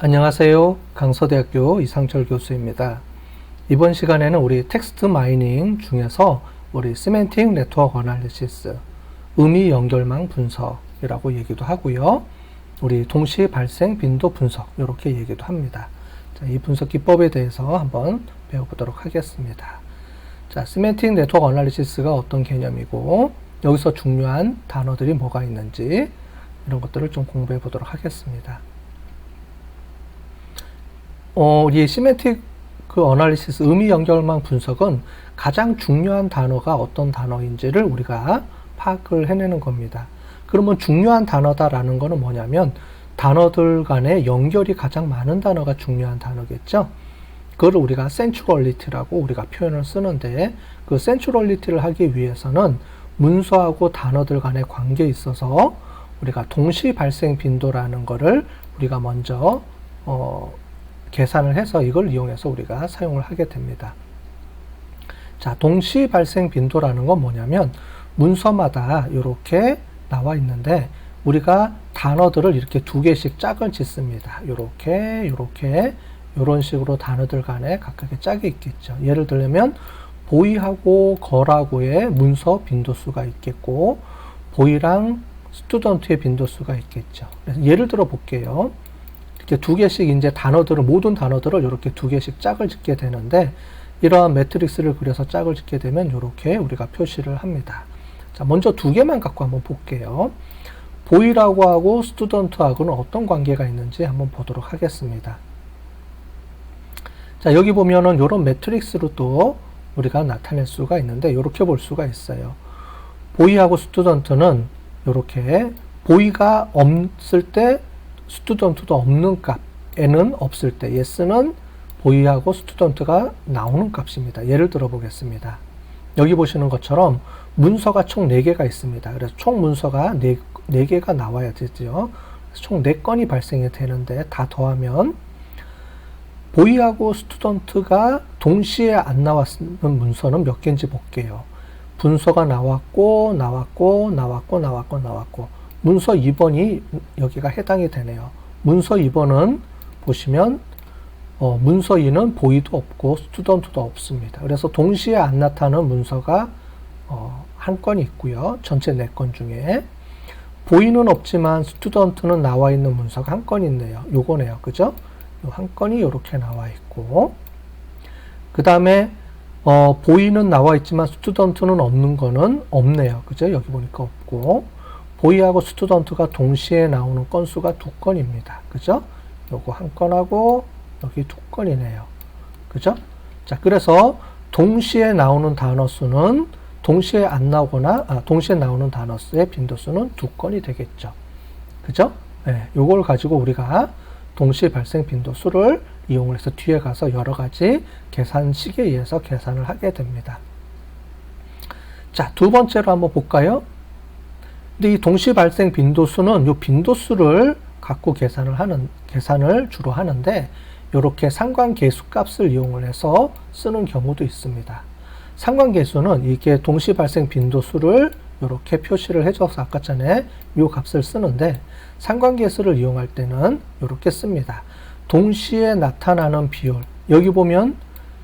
안녕하세요. 강서대학교 이상철 교수입니다. 이번 시간에는 우리 텍스트 마이닝 중에서 우리 시멘틱 네트워크 어널리시스, 의미 연결망 분석이라고 얘기도 하고요. 우리 동시 발생 빈도 분석 이렇게 얘기도 합니다. 자, 이 분석 기법에 대해서 한번 배워보도록 하겠습니다. 자, 시멘틱 네트워크 어널리시스가 어떤 개념이고 여기서 중요한 단어들이 뭐가 있는지 이런 것들을 좀 공부해 보도록 하겠습니다. 우리 시멘틱 어널리시스, 의미 연결망 분석은 가장 중요한 단어가 어떤 단어인지를 우리가 파악을 해내는 겁니다. 그러면 중요한 단어다라는 거는 뭐냐면 단어들 간의 연결이 가장 많은 단어가 중요한 단어겠죠. 그걸 우리가 센츄럴리티라고 우리가 표현을 쓰는데, 그 센츄럴리티를 하기 위해서는 문서하고 단어들 간의 관계에 있어서 우리가 동시 발생 빈도라는 거를 우리가 먼저 계산을 해서 이걸 이용해서 우리가 사용을 하게 됩니다. 자, 동시 발생 빈도라는 건 뭐냐면 문서마다 이렇게 나와 있는데 우리가 단어들을 이렇게 두 개씩 짝을 짓습니다. 이렇게 이런 식으로 단어들 간에 각각의 짝이 있겠죠. 예를 들면 보이하고 걸하고의 문서 빈도수가 있겠고 보이랑 스튜던트의 빈도수가 있겠죠. 그래서 예를 들어 볼게요. 두 개씩 이제 모든 단어들을 이렇게 두 개씩 짝을 짓게 되는데, 이러한 매트릭스를 그려서 짝을 짓게 되면 이렇게 우리가 표시를 합니다. 자, 먼저 두 개만 갖고 한번 볼게요. 보이라고 하고 스튜던트하고는 어떤 관계가 있는지 한번 보도록 하겠습니다. 자, 여기 보면은 이런 매트릭스로 또 우리가 나타낼 수가 있는데, 이렇게 볼 수가 있어요. 보이하고 스튜던트는 이렇게 보이가 없을 때 스튜던트도 없는 값, n은 없을 때, yes는 보이하고 스튜던트가 나오는 값입니다. 예를 들어 보겠습니다. 여기 보시는 것처럼 문서가 총 4개가 있습니다. 그래서 총 문서가 4개가 나와야 되죠. 총 4건이 발생이 되는데 다 더하면 보이하고 스튜던트가 동시에 안 나왔는 문서는 몇 개인지 볼게요. 분서가 나왔고 문서 2번이 여기가 해당이 되네요. 문서 2번은 보시면 문서 2는 보이도 없고 스튜던트도 없습니다. 그래서 동시에 안 나타나는 문서가 한 건이 있고요. 전체 4건 중에 보이는 없지만 스튜던트는 나와 있는 문서가 한 건 있네요. 요거네요. 그죠? 요 한 건이 이렇게 나와 있고, 그 다음에 보이는 나와 있지만 스튜던트는 없는 거는 없네요. 그죠? 여기 보니까 없고, 보이하고 스튜던트가 동시에 나오는 건수가 2건입니다. 그죠? 요거 한 건하고 여기 2건이네요. 그죠? 자, 그래서 동시에 나오는 단어 수는 동시에 안 나오거나 동시에 나오는 단어 수의 빈도수는 2건이 되겠죠. 그죠? 네, 요걸 가지고 우리가 동시 발생 빈도수를 이용을 해서 뒤에 가서 여러 가지 계산식에 의해서 계산을 하게 됩니다. 자, 두 번째로 한번 볼까요? 근데 이 동시 발생 빈도수는 이 빈도수를 갖고 계산을 주로 하는데, 이렇게 상관계수 값을 이용을 해서 쓰는 경우도 있습니다. 상관계수는 이게 동시 발생 빈도수를 이렇게 표시를 해줘서 아까 전에 이 값을 쓰는데, 상관계수를 이용할 때는 이렇게 씁니다. 동시에 나타나는 비율, 여기 보면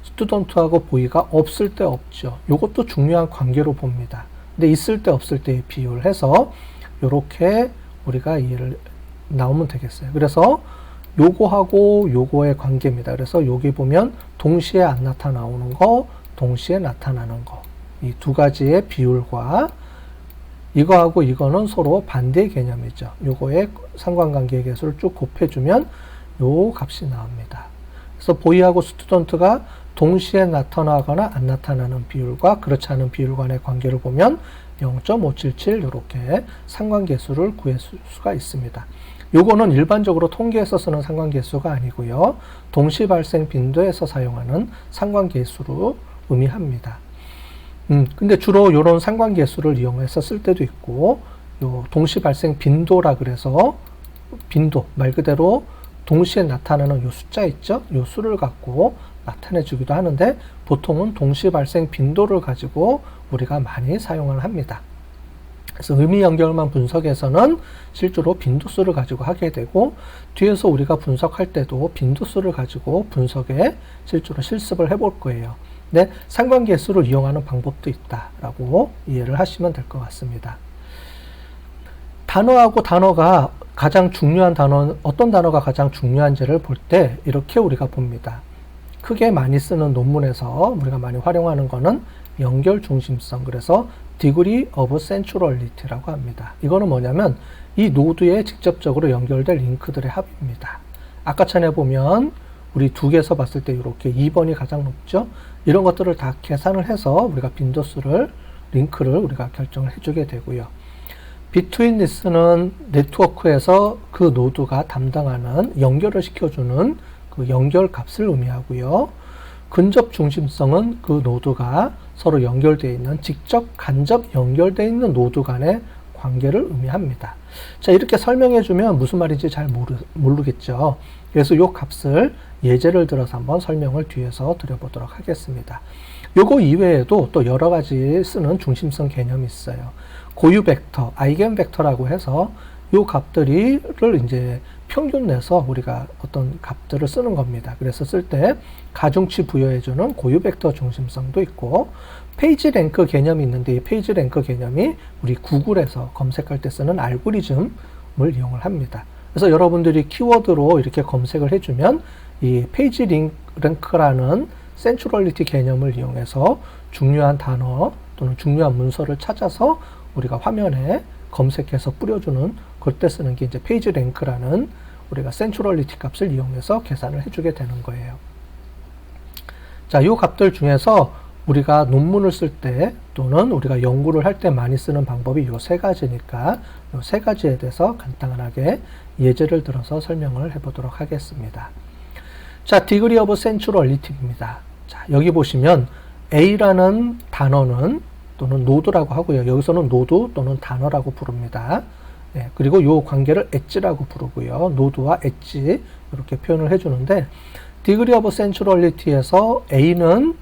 스튜던트하고 보이가 없을 때 없죠. 이것도 중요한 관계로 봅니다. 근데 있을 때 없을 때의 비율을 해서 이렇게 우리가 이해를 나오면 되겠어요. 그래서 요거하고 요거의 관계입니다. 그래서 여기 보면 동시에 안 나타나오는 거, 동시에 나타나는 거, 이 두 가지의 비율과 이거하고 이거는 서로 반대의 개념이죠. 요거의 상관관계 계수를 쭉 곱해주면 요 값이 나옵니다. 그래서 보이하고 스튜던트가 동시에 나타나거나 안 나타나는 비율과 그렇지 않은 비율 간의 관계를 보면 0.577 이렇게 상관계수를 구할 수가 있습니다. 요거는 일반적으로 통계에서 쓰는 상관계수가 아니고요. 동시 발생 빈도에서 사용하는 상관계수로 의미합니다. 근데 주로 이런 상관계수를 이용해서 쓸 때도 있고, 요 동시 발생 빈도라 그래서 빈도 말 그대로 동시에 나타나는 요 숫자 있죠? 요 수를 갖고 나타내 주기도 하는데, 보통은 동시 발생 빈도를 가지고 우리가 많이 사용을 합니다. 그래서 의미 연결만 분석에서는 실제로 빈도수를 가지고 하게 되고, 뒤에서 우리가 분석할 때도 빈도수를 가지고 분석에 실제로 실습을 해볼 거예요. 네, 상관계수를 이용하는 방법도 있다라고 이해를 하시면 될 것 같습니다. 단어하고 단어가 가장 중요한 단어는 어떤 단어가 가장 중요한지를 볼 때 이렇게 우리가 봅니다. 크게 많이 쓰는 논문에서 우리가 많이 활용하는 거는 연결 중심성, 그래서 degree of centrality라고 합니다. 이거는 뭐냐면 이 노드에 직접적으로 연결될 링크들의 합입니다. 아까 전에 보면 우리 두 개에서 봤을 때 이렇게 2번이 가장 높죠. 이런 것들을 다 계산을 해서 우리가 빈도수를, 링크를 우리가 결정을 해주게 되고요. Betweenness는 네트워크에서 그 노드가 담당하는 연결을 시켜주는 그 연결 값을 의미하고요. 근접 중심성은 그 노드가 서로 연결되어 있는, 직접 간접 연결되어 있는 노드 간의 관계를 의미합니다. 자, 이렇게 설명해 주면 무슨 말인지 잘 모르겠죠. 그래서 이 값을 예제를 들어서 한번 설명을 뒤에서 드려보도록 하겠습니다. 요거 이외에도 또 여러 가지 쓰는 중심성 개념이 있어요. 고유 벡터, 아이겐 벡터라고 해서 요 값들을 이제 평균 내서 우리가 어떤 값들을 쓰는 겁니다. 그래서 쓸 때 가중치 부여해주는 고유 벡터 중심성도 있고, 페이지 랭크 개념이 있는데 이 페이지 랭크 개념이 우리 구글에서 검색할 때 쓰는 알고리즘을 이용을 합니다. 그래서 여러분들이 키워드로 이렇게 검색을 해주면 이 페이지 랭크라는 센츄럴리티 개념을 이용해서 중요한 단어 또는 중요한 문서를 찾아서 우리가 화면에 검색해서 뿌려주는, 그때 쓰는 게 이제 페이지 랭크라는 우리가 센츄럴리티 값을 이용해서 계산을 해주게 되는 거예요. 자, 이 값들 중에서 우리가 논문을 쓸 때 또는 우리가 연구를 할 때 많이 쓰는 방법이 이 세 가지니까 이 세 가지에 대해서 간단하게 예제를 들어서 설명을 해보도록 하겠습니다. 자, degree of centrality입니다. 자, 여기 보시면 A라는 단어는 또는 노드라고 하고요. 여기서는 노드 또는 단어라고 부릅니다. 네, 그리고 이 관계를 엣지라고 부르고요. 노드와 엣지 이렇게 표현을 해주는데, degree of centrality에서 A는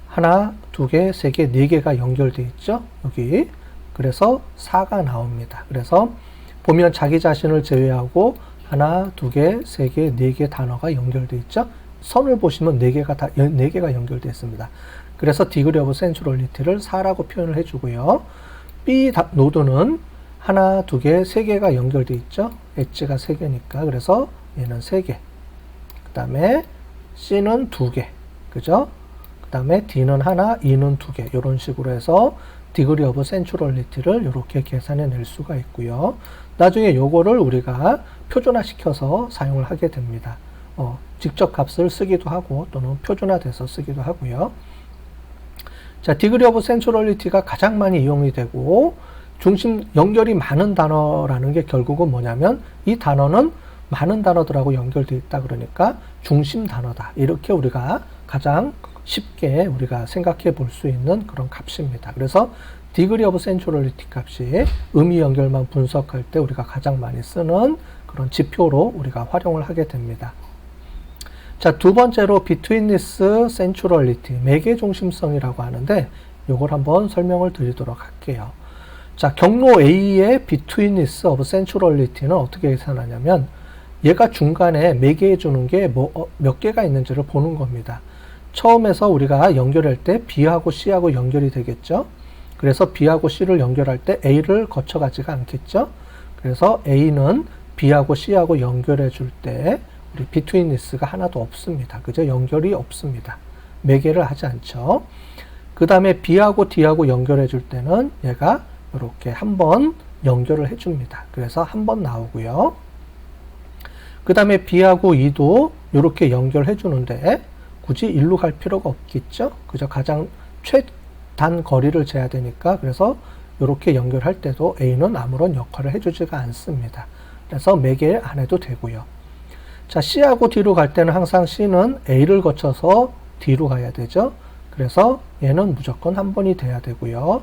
하나, 두 개, 세 개, 네 개가 연결되어 있죠. 여기. 그래서 4가 나옵니다. 그래서 보면 자기 자신을 제외하고 하나, 두 개, 세 개, 네 개 단어가 연결되어 있죠. 선을 보시면 네 개가 연결되어 있습니다. 그래서 degree of centrality를 4라고 표현을 해주고요. B 노드는 하나, 두 개, 세 개가 연결되어 있죠. 엣지가 세 개니까. 그래서 얘는 세 개. 그 다음에 C는 두 개. 그죠? 그 다음에 D는 하나, E는 두 개. 이런 식으로 해서 degree of centrality를 이렇게 계산해 낼 수가 있고요. 나중에 요거를 우리가 표준화 시켜서 사용을 하게 됩니다. 직접 값을 쓰기도 하고 또는 표준화돼서 쓰기도 하고요. 자, degree of centrality가 가장 많이 이용이 되고 연결이 많은 단어라는 게 결국은 뭐냐면 이 단어는 많은 단어들하고 연결되어 있다, 그러니까 중심 단어다. 이렇게 우리가 가장 쉽게 우리가 생각해 볼 수 있는 그런 값입니다. 그래서 degree of centrality 값이 의미 연결만 분석할 때 우리가 가장 많이 쓰는 그런 지표로 우리가 활용을 하게 됩니다. 자, 두 번째로 betweenness centrality, 매개 중심성이라고 하는데 이걸 한번 설명을 드리도록 할게요. 자, 경로 A의 betweenness of centrality는 어떻게 계산하냐면 얘가 중간에 매개해 주는 게 몇 개가 있는지를 보는 겁니다. 처음에서 우리가 연결할 때 B하고 C하고 연결이 되겠죠. 그래서 B하고 C를 연결할 때 A를 거쳐가지가 않겠죠. 그래서 A는 B하고 C하고 연결해 줄 때 우리 betweenness가 하나도 없습니다. 그죠? 연결이 없습니다. 매개를 하지 않죠. 그 다음에 B하고 D하고 연결해 줄 때는 얘가 이렇게 한번 연결을 해줍니다. 그래서 한 번 나오고요. 그 다음에 B하고 E도 이렇게 연결해 주는데 굳이 일로 갈 필요가 없겠죠? 그죠? 가장 최단 거리를 재야 되니까. 그래서 이렇게 연결할 때도 A는 아무런 역할을 해주지가 않습니다. 그래서 매개 안 해도 되고요. 자, C하고 D로 갈 때는 항상 C는 A를 거쳐서 D로 가야 되죠. 그래서 얘는 무조건 한 번이 돼야 되고요.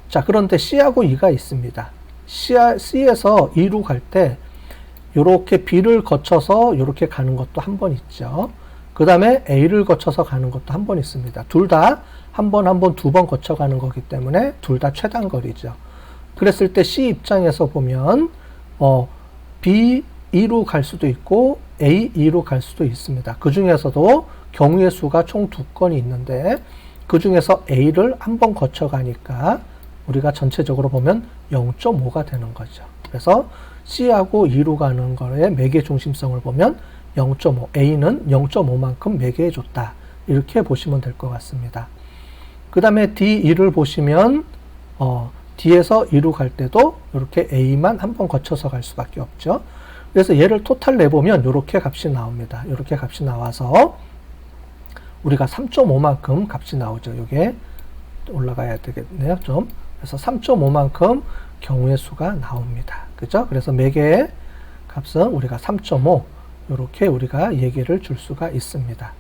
자, 그런데 C하고 E가 있습니다. C에서 E로 갈 때 이렇게 B를 거쳐서 이렇게 가는 것도 한 번 있죠. 그 다음에 A를 거쳐서 가는 것도 한 번 있습니다. 둘 다 한 번, 두 번 거쳐가는 거기 때문에 둘 다 최단 거리죠. 그랬을 때 C 입장에서 보면 B2로 갈 수도 있고 A2로 갈 수도 있습니다. 그 중에서도 경우의 수가 총 2건이 있는데 그 중에서 A를 한 번 거쳐가니까 우리가 전체적으로 보면 0.5가 되는 거죠. 그래서 C하고 2로 가는 거에 매개 중심성을 보면 0.5, A는 0.5만큼 매개해 줬다. 이렇게 보시면 될 것 같습니다. 그 다음에 D2를 보시면 D에서 2로 갈 때도 이렇게 A만 한 번 거쳐서 갈 수밖에 없죠. 그래서 얘를 토탈 내보면 이렇게 값이 나옵니다. 이렇게 값이 나와서 우리가 3.5만큼 값이 나오죠. 이게 올라가야 되겠네요. 좀. 그래서 3.5만큼 경우의 수가 나옵니다. 그죠? 그래서 매개의 값은 우리가 3.5 이렇게 우리가 얘기를 줄 수가 있습니다.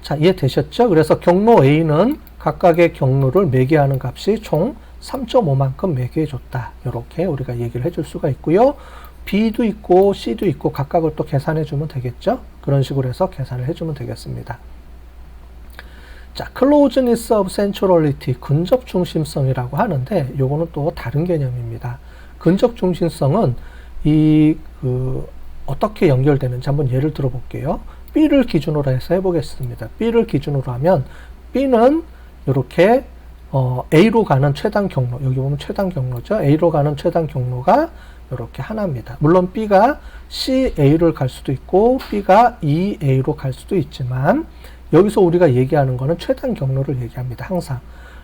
자, 이해되셨죠? 그래서 경로 A는 각각의 경로를 매개하는 값이 총 3.5만큼 매개해 줬다. 이렇게 우리가 얘기를 해줄 수가 있고요. B도 있고 C도 있고 각각을 또 계산해 주면 되겠죠? 그런 식으로 해서 계산을 해주면 되겠습니다. 자, closeness of centrality, 근접 중심성이라고 하는데 요거는 또 다른 개념입니다. 근접 중심성은 어떻게 연결되는지 한번 예를 들어 볼게요. B를 기준으로 해서 해보겠습니다. B를 기준으로 하면 B는 이렇게 A로 가는 최단 경로, 여기 보면 최단 경로죠. A로 가는 최단 경로가 이렇게 하나입니다. 물론 B가 CA를 갈 수도 있고 B가 EA로 갈 수도 있지만 여기서 우리가 얘기하는 거는 최단 경로를 얘기합니다. 항상.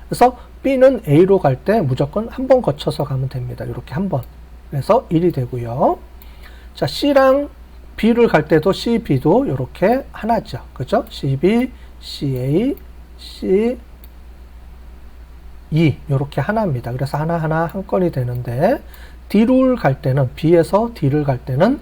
그래서 B는 A로 갈 때 무조건 한 번 거쳐서 가면 됩니다. 이렇게 한 번. 그래서 1이 되고요. 자, C랑 B를 갈 때도 CB도 이렇게 하나죠. 그죠? CB, CA, C, E 이렇게 하나입니다. 그래서 하나하나 한 건이 되는데 D를 갈 때는 B에서 D를 갈 때는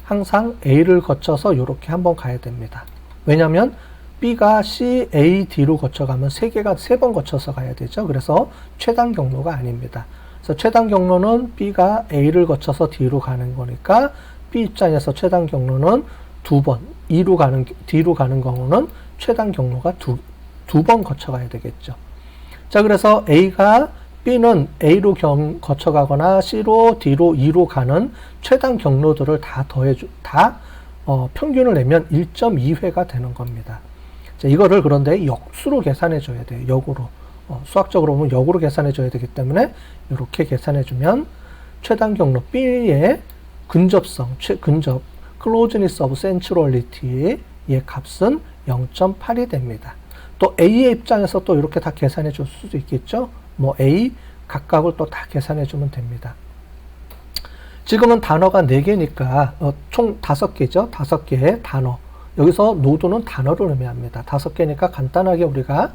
항상 A를 거쳐서 이렇게 한번 가야 됩니다. 왜냐하면 B가 C, A, D로 거쳐가면 세 번 거쳐서 가야 되죠. 그래서 최단 경로가 아닙니다. 그래서 최단 경로는 B가 A를 거쳐서 D로 가는 거니까 B 입장에서 최단 경로는 두 번, D로 가는 경우는 최단 경로가 두 번 거쳐가야 되겠죠. 자, 그래서 B는 A로 거쳐가거나 C로, D로, E로 가는 최단 경로들을 다 평균을 내면 1.2회가 되는 겁니다. 자, 이거를 그런데 역수로 계산해 줘야 돼요. 역으로. 수학적으로 보면 역으로 계산해 줘야 되기 때문에 이렇게 계산해 주면 최단 경로 B의 근접성, closeness of centrality의 값은 0.8이 됩니다. 또 A의 입장에서 또 이렇게 다 계산해 줄 수도 있겠죠. 뭐 A 각각을 또 다 계산해 주면 됩니다. 지금은 단어가 4개니까 총 5개죠. 5개의 단어. 여기서 노드는 단어를 의미합니다. 5개니까 간단하게 우리가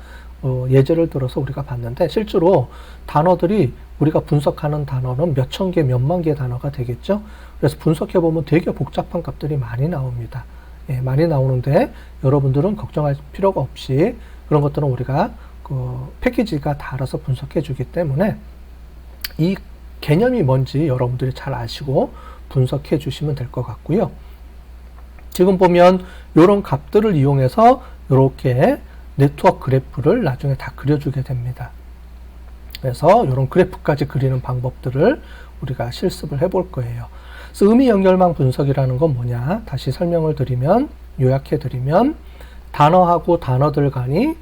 예제를 들어서 우리가 봤는데 실제로 단어들이 우리가 분석하는 단어는 몇천 개, 몇만 개 단어가 되겠죠. 그래서 분석해 보면 되게 복잡한 값들이 많이 나옵니다. 예, 많이 나오는데 여러분들은 걱정할 필요가 없이 그런 것들은 우리가 패키지가 다 알아서 분석해 주기 때문에 이 개념이 뭔지 여러분들이 잘 아시고 분석해 주시면 될 것 같고요. 지금 보면 이런 값들을 이용해서 이렇게 네트워크 그래프를 나중에 다 그려주게 됩니다. 그래서 이런 그래프까지 그리는 방법들을 우리가 실습을 해볼 거예요. 그래서 의미 연결망 분석이라는 건 뭐냐? 다시 설명을 드리면, 요약해 드리면 단어하고 단어들 간이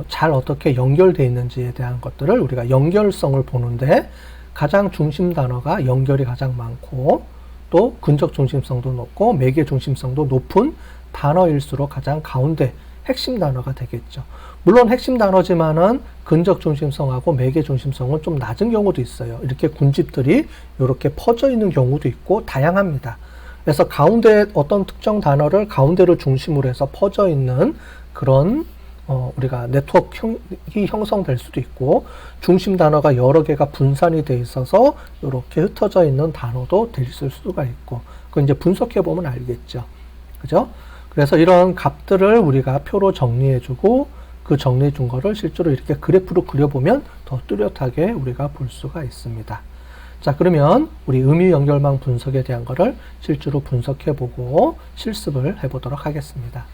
잘 어떻게 연결되어 있는지에 대한 것들을 우리가 연결성을 보는데 가장 중심 단어가 연결이 가장 많고 또 근접 중심성도 높고 매개 중심성도 높은 단어일수록 가장 가운데 핵심 단어가 되겠죠. 물론 핵심 단어지만은 근접 중심성하고 매개 중심성은 좀 낮은 경우도 있어요. 이렇게 군집들이 이렇게 퍼져 있는 경우도 있고 다양합니다. 그래서 가운데 어떤 특정 단어를 가운데를 중심으로 해서 퍼져 있는 그런 우리가 네트워크이 형성될 수도 있고 중심 단어가 여러 개가 분산이 돼 있어서 이렇게 흩어져 있는 단어도 될 수가 있고 그거 이제 분석해 보면 알겠죠. 그죠? 그래서 이런 값들을 우리가 표로 정리해 주고 그 정리해 준 거를 실제로 이렇게 그래프로 그려보면 더 뚜렷하게 우리가 볼 수가 있습니다. 자, 그러면 우리 의미 연결망 분석에 대한 거를 실제로 분석해 보고 실습을 해 보도록 하겠습니다.